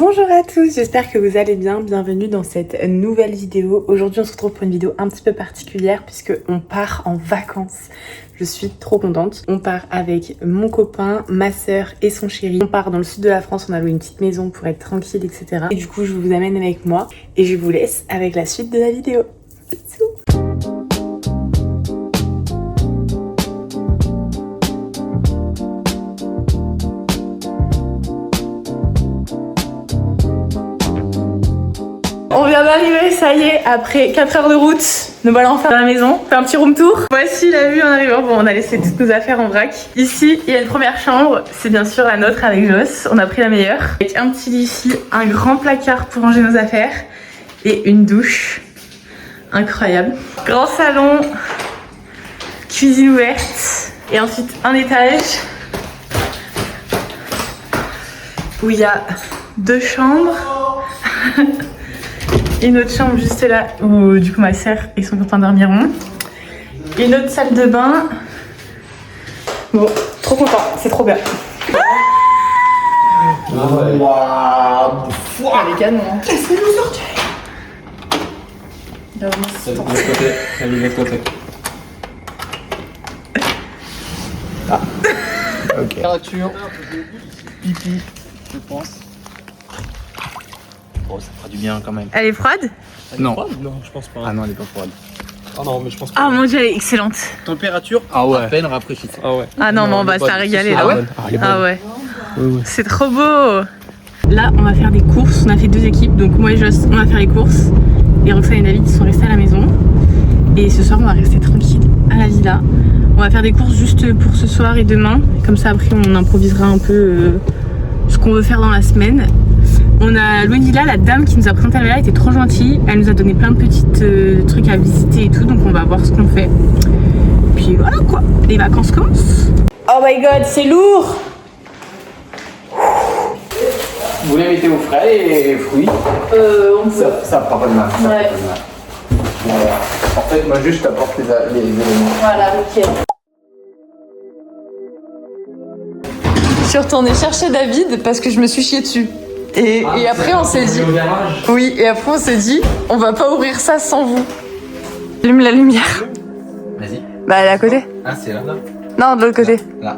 Bonjour à tous, j'espère que vous allez bien, bienvenue dans cette nouvelle vidéo. Aujourd'hui on se retrouve pour une vidéo un petit peu particulière puisque on part en vacances. Je suis trop contente. On part avec mon copain, ma soeur et son chéri. On part dans le sud de la France, on a loué une petite maison pour être tranquille, etc. Et du coup je vous amène avec moi et je vous laisse avec la suite de la vidéo. Bisous. On vient d'arriver, ça y est, après 4 heures de route, nous voilà enfin à la maison, on fait un petit room tour. Voici la vue en arrivant, bon on a laissé toutes nos affaires en vrac. Ici, il y a une première chambre, c'est bien sûr la nôtre avec Joss, on a pris la meilleure. Avec un petit lit ici, un grand placard pour ranger nos affaires et une douche incroyable. Grand salon, cuisine ouverte et ensuite un étage où il y a 2 chambres. Une autre chambre juste là où du coup ma soeur et son copain dormiront. Une autre salle de bain. Bon, trop content, c'est trop bien. Waouh, Elle est canon. Hein. Laissez-nous sortir. C'est de l'autre côté, elle est de l'autre côté. Ah. Ok. Température, pipi, je pense. Bon, ça fera du bien quand même. Elle est froide? Non. Non, je pense pas. Ah non, elle est pas froide. Ah non, mais je pense pas. Ah mon dieu, elle est excellente. Température à peine rafraîchie. Ah ouais. Ah non, mais on va se la régaler là. Ah ouais. Ah ouais. Oui. C'est trop beau. Là, on va faire des courses. On a fait 2 équipes. Donc moi et Joss, on va faire les courses. Et Roxane et David sont restés à la maison. Et ce soir, on va rester tranquille à la villa. On va faire des courses juste pour ce soir et demain. Comme ça, après, on improvisera un peu ce qu'on veut faire dans la semaine. On a loué une villa, la dame qui nous a présenté la villa était trop gentille. Elle nous a donné plein de petits trucs à visiter et tout. Donc on va voir ce qu'on fait. Puis voilà quoi, les vacances commencent. Oh my god, c'est lourd. Vous les mettez au frais et fruits. On peut. Ça fera pas de mal. Ça Ouais. fera pas de mal. Voilà. En fait, moi juste t'apporte les éléments. Voilà, nickel. Je suis retournée chercher David parce que je me suis chiée dessus. Et après on s'est dit... Oui, et après on s'est dit, on va pas ouvrir ça sans vous. Allume la lumière. Vas-y. Bah elle est à côté. Ah, c'est là. Non, de l'autre côté. Là.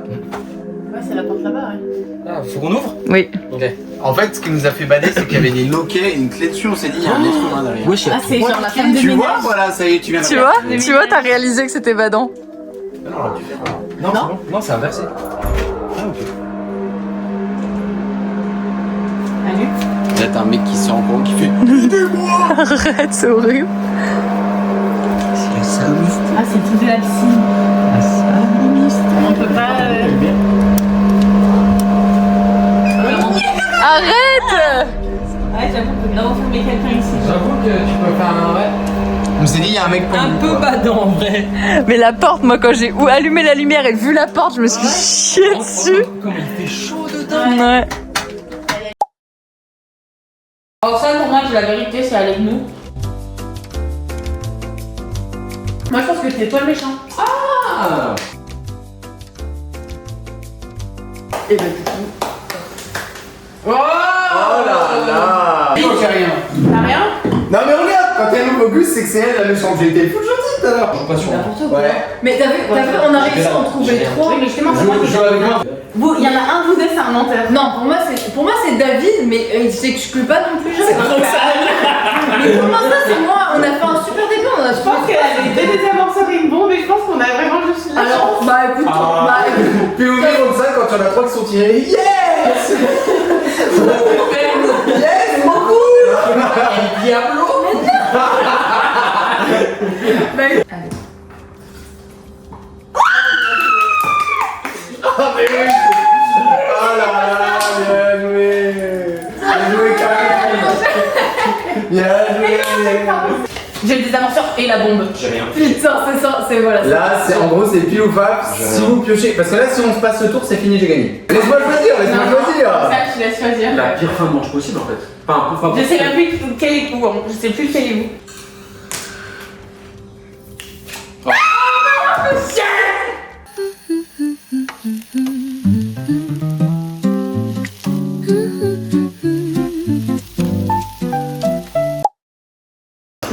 Ouais, c'est la porte là-bas, ouais. Ah, faut qu'on ouvre? Oui. Ok. En fait, ce qui nous a fait bader, c'est qu'il y avait des loquets et une clé dessus. On s'est dit, il y a un être humain derrière. Wesh, Ah, c'est genre la femme de Tu ménage. vois, voilà, ça y est, tu viens de Tu vois, t'as réalisé que c'était badant. Non, on aurait dû faire. Non, c'est bon. Non, c'est inversé. Ah, ok. Allume. Là, t'as un mec qui sort en courant qui fait. Arrête, c'est horrible. C'est la salmiste. Ah, c'est tout de la piscine. La salmiste. On peut pas... Arrête. Ouais, j'avoue, on peut grave enfermer quelqu'un ici. J'avoue que tu peux faire un vrai. On s'est dit, il y a un mec pour nous, quoi. badant en vrai. Mais la porte, moi, quand j'ai allumé la lumière et vu la porte, je me suis chiée dessus. Comme il fait chaud dedans. Ouais. Alors ça, pour moi, la vérité, c'est avec nous. Moi, je pense que c'est toi le méchant. Ah. Et bah, du coup... Oh, Oh là là. J'ai rien. T'as rien? Non mais regarde, quand elle ouvre Auguste, c'est que c'est elle la méchante. J'ai été full gentil tout à l'heure. Je suis pas sûr. N'importe quoi. Ouais. Mais t'as vu, on a réussi à en trouver 3. Oui, mais justement, c'est moi qui... Joue avec moi. Vous, il y en a un, vous deux, c'est un menteur. Non, pour moi c'est David, mais c'est que je peux pas non plus. Mais pour moi ça c'est moi. On a fait un super début, on a Je pense qu'elle avait deux amorceurs et une bombe, et je pense qu'on a vraiment juste la Alors, chance. bah écoute, bah écoute. Puis au milieu comme ça, quand il y en a 3 qui sont tirés, yes. Yes, beaucoup. Diablo. Ah mais oui. Oh là là, bien joué. Bien joué Karine. Bien joué. J'ai le désamorceur et la bombe. J'ai rien. Putain, c'est ça, c'est voilà. Là, c'est en gros, c'est pile ou face. Si vous piochez, parce que là, si on se passe le tour, c'est fini, j'ai gagné. Laisse-moi choisir, laisse-moi choisir. Ça, je laisse choisir. La pire fin de manche possible en fait. Enfin, un peu Je sais même plus quel est vous, je sais plus quel est vous.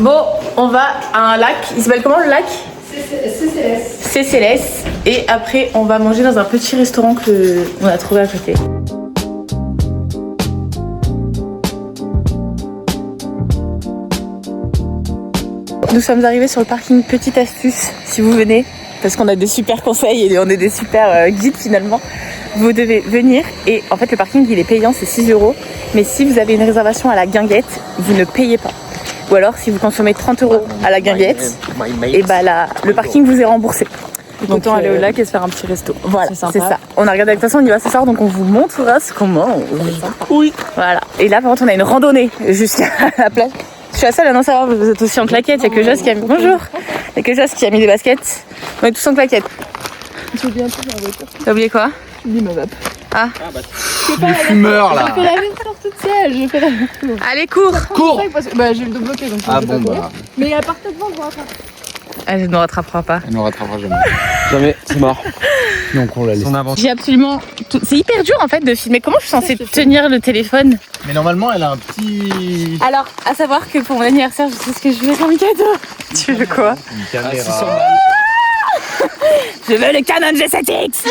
Bon, on va à un lac. Il s'appelle comment le lac? CCLS. Et après, on va manger dans un petit restaurant que on a trouvé à côté. Nous sommes arrivés sur le parking. Petite astuce, si vous venez, parce qu'on a des super conseils et on est des super guides finalement. Vous devez venir et en fait le parking il est payant, c'est 6 €. Mais si vous avez une réservation à la guinguette, vous ne payez pas. Ou alors si vous consommez 30 € à la guinguette, et bah là, le parking vous est remboursé. Donc autant aller au lac et se faire un petit resto. Voilà, c'est ça. On a regardé avec toute façon, on y va ce soir, donc on vous montrera ce qu'on mange. Oui. Voilà. Et là par contre on a une randonnée jusqu'à la plage. Je suis la seule à non savoir, vous êtes aussi en claquettes. Il y a que Joss qui a mis... Bonjour. Il y a que Joss qui a mis des baskets. On est tous en claquettes. J'ai oublié un truc dans la voiture. T'as oublié quoi? J'ai oublié ma vape. Ah. Les fumeurs là. Je fais la même chose toute seule. Je fais la même chose. Allez, cours. Cours. Parce que, bah, j'ai le dos bloqué donc Ah je vais bon pas courir. bah. Mais à part devant, je vois pas. Elle ne nous rattrapera pas. Elle ne rattrapera jamais. Jamais, c'est mort. Donc on la laisse. J'ai absolument... C'est hyper dur en fait de filmer. Comment je suis censée tenir le téléphone? Mais normalement, elle a un petit. Alors, à savoir que pour mon anniversaire, je sais ce que je veux comme cadeau. Tu veux quoi? Une caméra. Je veux le Canon G7X.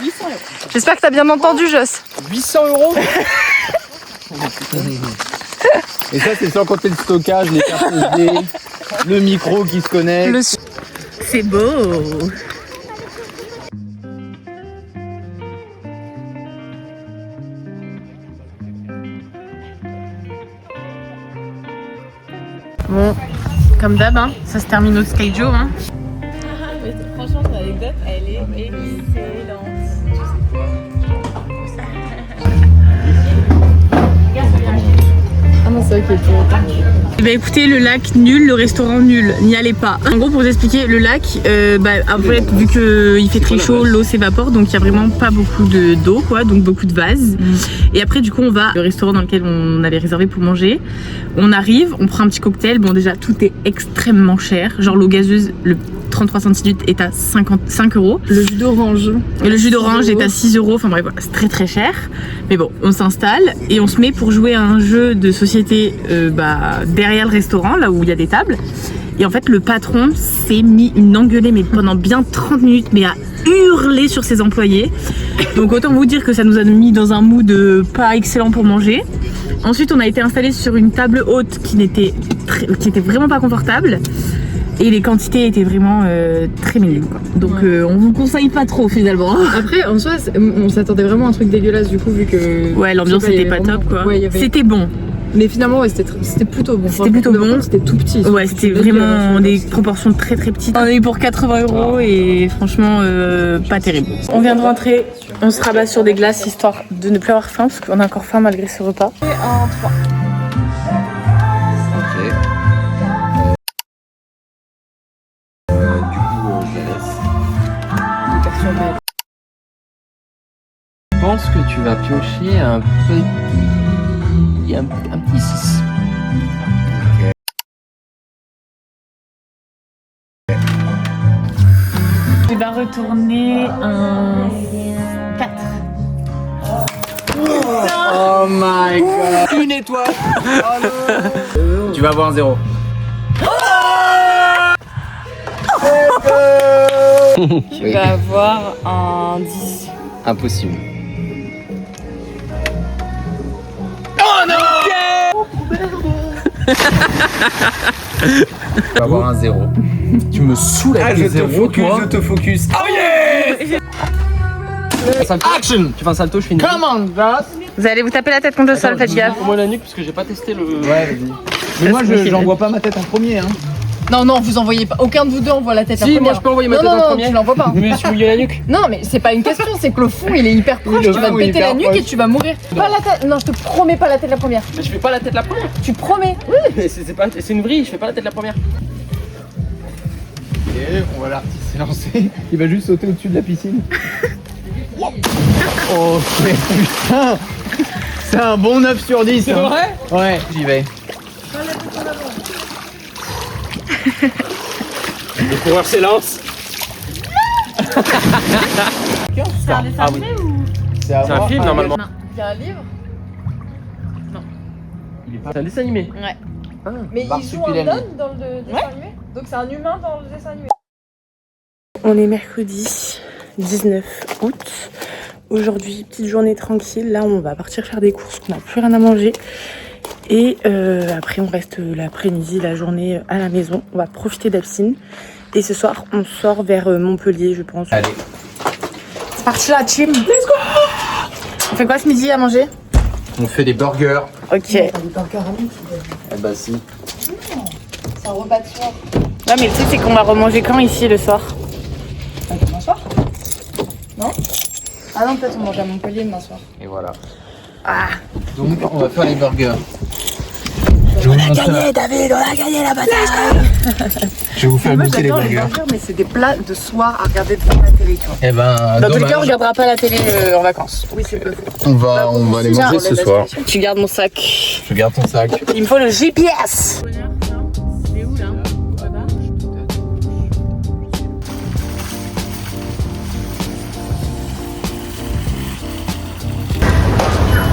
800 €. J'espère que t'as bien entendu, Joss. 800 €. Et ça c'est sans compter le stockage, les cartes SD, le micro qui se connecte. C'est beau. Bon, comme d'hab, hein, ça se termine au Skyjo. Hein. Mais franchement, ton anecdote, elle est excellente. Ah non, c'est vrai qu'il est tout. Eh ben écoutez, le lac nul, le restaurant nul, n'y allez pas. En gros, pour vous expliquer, le lac, après, vu qu'il fait très chaud, l'eau s'évapore, donc il y a vraiment pas beaucoup d'eau, quoi, donc beaucoup de vases. Et après, du coup, on va au restaurant dans lequel on avait réservé pour manger. On arrive, on prend un petit cocktail. Bon, déjà, tout est extrêmement cher. Genre, l'eau gazeuse, le 33 centilitres est à 55 €. Le jus d'orange. Et le jus d'orange est à 6 €. Enfin bref, voilà, c'est très très cher. Mais bon, on s'installe et on se met pour jouer à un jeu de société derrière le restaurant, là où il y a des tables. Et en fait, le patron s'est mis une engueulée, mais pendant bien 30 minutes, mais à hurler sur ses employés. Donc autant vous dire que ça nous a mis dans un mood pas excellent pour manger. Ensuite, on a été installé sur une table haute qui était vraiment pas confortable. Et les quantités étaient vraiment très minimes, quoi. Donc on vous conseille pas trop finalement. Après, en soi, on s'attendait vraiment à un truc dégueulasse du coup, vu que. Ouais, l'ambiance je sais était pas vraiment- top, quoi. Ouais, il y avait- C'était bon. Mais finalement, ouais, c'était plutôt bon. C'était plutôt bon. C'était tout petit. Ouais, c'était vraiment des proportions très très petites. On a eu pour 80 € et franchement pas terrible. On vient de rentrer, on se rabat sur des glaces histoire de ne plus avoir faim parce qu'on a encore faim malgré ce repas. Et un 3. Je pense que tu vas piocher un petit 6. Il va retourner un 4. Oh my god. Une étoile. Tu vas avoir un 0. Tu vas avoir un 10. Impossible. Tu vas avoir un 0. Tu me saoules avec les 0, toi. Autofocus. Oh yeah! Action. Tu fais un salto, je finis. Come on, Joss! Vous allez vous taper la tête contre le sol, faites gaffe. Moi la nuque parce que j'ai pas testé le. Ouais, vas-y. Mais moi, j'envoie pas ma tête en premier, hein. Non, non, vous envoyez pas. Aucun de vous deux envoie la tête la Si, première. moi je peux envoyer ma non, tête non, en non, premier. tu l'envoies pas. Je me suis mouillé la nuque. Non, mais c'est pas une question, c'est que le fond il est hyper proche. le Tu vas te fond est péter la hyper nuque proche. et tu vas mourir. Pas la tête. Non, je te promets pas la tête la première. Mais je fais pas la tête la première. Tu promets. Mais c'est une vrille, je fais pas la tête la première. Et on va l'artiste lancer. Il va juste sauter au-dessus de la piscine. Oh, putain! C'est un bon 9 sur 10. C'est hein. vrai? Ouais, j'y vais. Le coureur s'élance. Ah oui. C'est C'est un film normalement. Il y a un livre. C'est un dessin animé. Ouais. Mais il joue un homme dans le dessin animé. Donc c'est un humain dans le dessin animé. On est mercredi 19 août. Aujourd'hui, petite journée tranquille. Là, on va partir faire des courses, qu'on n'a plus rien à manger. Et après, on reste l'après-midi, la journée à la maison. On va profiter de la piscine. Et ce soir, on sort vers Montpellier, je pense. Allez. C'est parti la team. Let's go. On fait quoi ce midi à manger? On fait des burgers. Ok. Des burgers à midi. Eh bah si. C'est un repas de soir. Ouais, mais le truc, c'est qu'on va remanger quand ici le soir? Demain soir? Non? Ah non, peut-être on mange à Montpellier demain soir. Et voilà. Ah. Donc on va faire les burgers. On a gagné, David, on a gagné la bataille. Je vais vous faire goûter les burgers. Mais c'est des plats de soir à regarder devant la télé, tu vois. Eh ben, Dans tous les cas, on regardera pas la télé en vacances. Oui, c'est peu. on va les manger ce soir. Tu gardes mon sac. Je garde ton sac. Il me faut le GPS. C'est où là?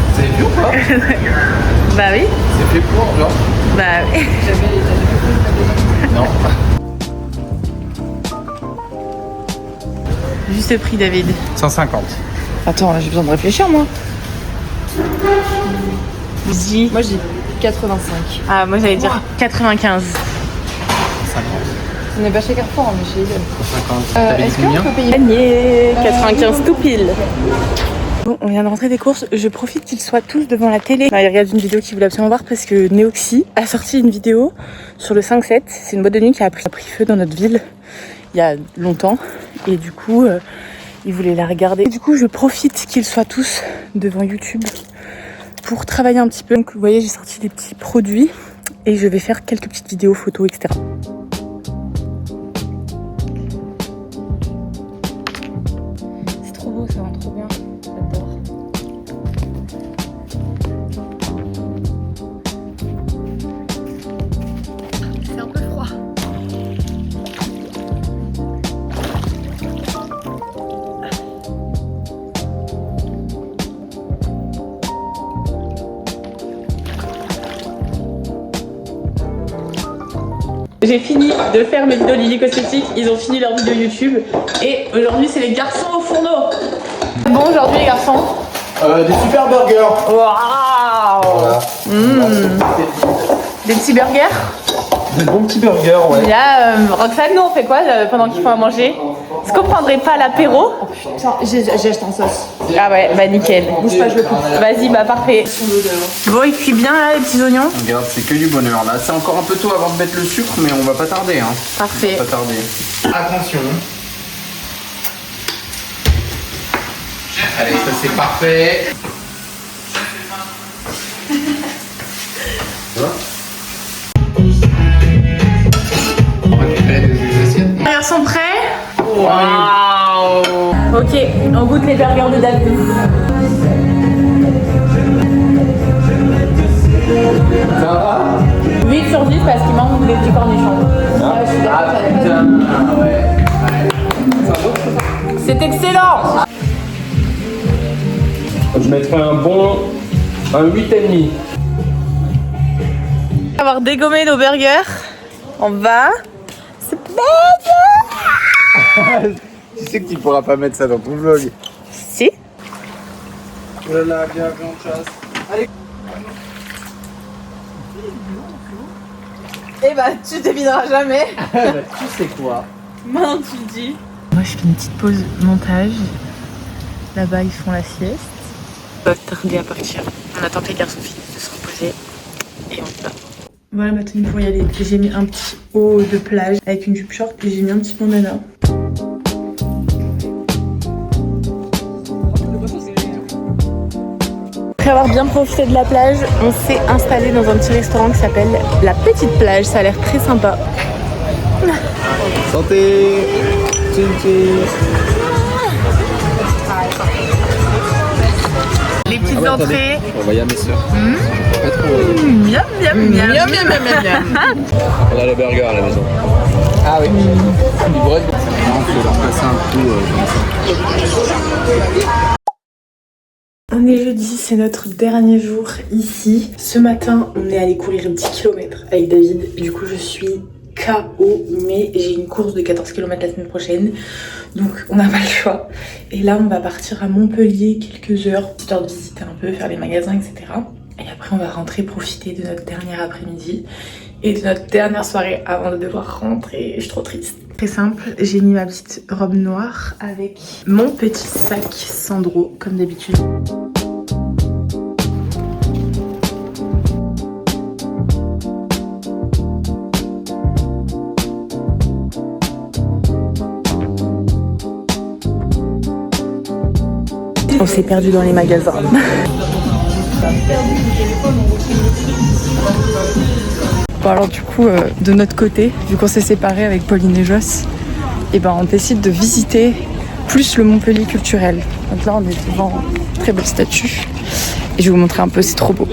Vous avez vu ou pas? Bah oui. C'est fait pour, genre? Bah oui. Non. Juste prix, David. 150. Attends, j'ai besoin de réfléchir, moi. Dis. Moi, je dis 85. Ah, moi j'allais dire 95. 50. On n'est pas chez Carrefour, on est chez Lidl. 50. T'avais dit Est-ce qu'on combien? peut payer? Gagné 95 tout pile. Bon, on vient de rentrer des courses. Je profite qu'ils soient tous devant la télé. Il regarde une vidéo qu'il voulait absolument voir parce que Neoxy a sorti une vidéo sur le 5-7. C'est une boîte de nuit qui a pris feu dans notre ville il y a longtemps. Et du coup, il voulait la regarder. Et du coup, je profite qu'ils soient tous devant YouTube pour travailler un petit peu. Donc, vous voyez, j'ai sorti des petits produits et je vais faire quelques petites vidéos, photos, etc. C'est trop beau, ça rend trop bien. J'adore. C'est un peu froid. J'ai fini de faire mes vidéos Lily Cosmétiques, ils ont fini leur vidéo YouTube et aujourd'hui c'est les garçons au fourneau. Bon aujourd'hui les garçons. Des super burgers. Waouh. Voilà. Des petits burgers. Des bons petits burgers, ouais. Là, Roxane, nous on fait quoi pendant qu'ils font à manger? Est-ce qu'on prendrait pas l'apéro? Putain, j'ai acheté en sauce. Ah ouais, bah nickel. Bouge pas, je le coupe. Vas-y, bah parfait. Bon, il cuit bien là les petits oignons? Regarde, c'est que du bonheur là. C'est encore un peu tôt avant de mettre le sucre, mais on va pas tarder. Hein. Parfait. On va pas tarder. Attention. Allez, ça c'est parfait. Ça va? On va récupérer des assiettes. Les burgers sont prêts? Waouh. Ok, on goûte les burgers de David. Ça va? 8 sur 10 parce qu'il manque des petits cornichons. Ah putain, ouais. C'est excellent. Je mettrais un bon 8,5. Avoir dégommé nos burgers, on va. C'est Tu sais que tu pourras pas mettre ça dans ton vlog. Si. Oh là là, bien en chasse. Allez. Eh bah, tu devineras jamais. Tu sais quoi? Maintenant tu le dis. Moi je fais une petite pause montage. Là-bas ils font la sieste. On va tarder à partir. On attend que les garçons finissent de se reposer et on y va. Voilà ma tenue pour y aller. J'ai mis un petit haut de plage avec une jupe short et j'ai mis un petit bandana. Après avoir bien profité de la plage, on s'est installé dans un petit restaurant qui s'appelle La Petite Plage. Ça a l'air très sympa. Santé. Tchim, tchim. Les petites entrées. On va y aller, mes soeurs. Pas trop. Miam miam miam. Miam miam miam. On a le burger à la maison. Ah oui. Du bread. Non, faut leur passer un coup comme ça. On est jeudi, c'est notre dernier jour ici. Ce matin, on est allé courir 10 km avec David. Du coup, je suis KO, mais j'ai une course de 14 km la semaine prochaine. Donc, on n'a pas le choix. Et là, on va partir à Montpellier quelques heures, histoire de visiter un peu, faire les magasins, etc. Et après, on va rentrer, profiter de notre dernier après-midi et de notre dernière soirée avant de devoir rentrer. Je suis trop triste. Très simple, j'ai mis ma petite robe noire avec mon petit sac Sandro, comme d'habitude. On s'est perdu dans les magasins. Bon alors du coup, de notre côté, vu qu'on s'est séparés avec Pauline et Joss, et ben on décide de visiter plus le Montpellier culturel. Donc là on est devant une très belle statue et je vais vous montrer un peu, c'est trop beau.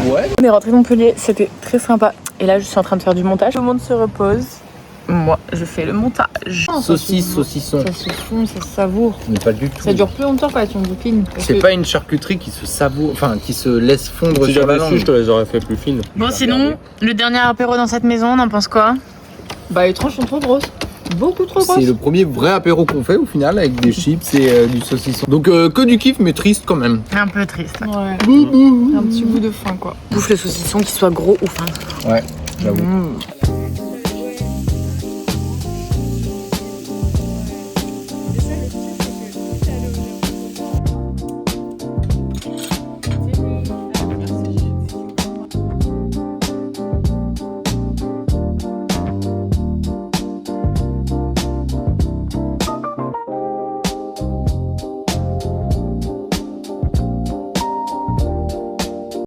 Ouais. On est rentré de Montpellier, c'était très sympa. Et là, je suis en train de faire du montage. Tout le monde se repose. Moi, je fais le montage. Saucisse, saucisson. Ça se fond, ça se savoure. Mais pas du tout. Ça dure plus longtemps quand tu bouquines. C'est pas une charcuterie qui se savoure, enfin qui se laisse fondre Si sur la j'avais su, langue. je te les aurais fait plus fines. Bon, sinon, le dernier apéro dans cette maison, on en pense quoi? Bah les tranches sont trop grosses. Beaucoup trop grosses. C'est le premier vrai apéro qu'on fait au final avec des chips et du saucisson. Donc que du kiff mais triste quand même. Un peu triste. Ouais. Un petit bout de faim quoi. Bouffe le saucisson qui soit gros ou fin. Ouais, j'avoue.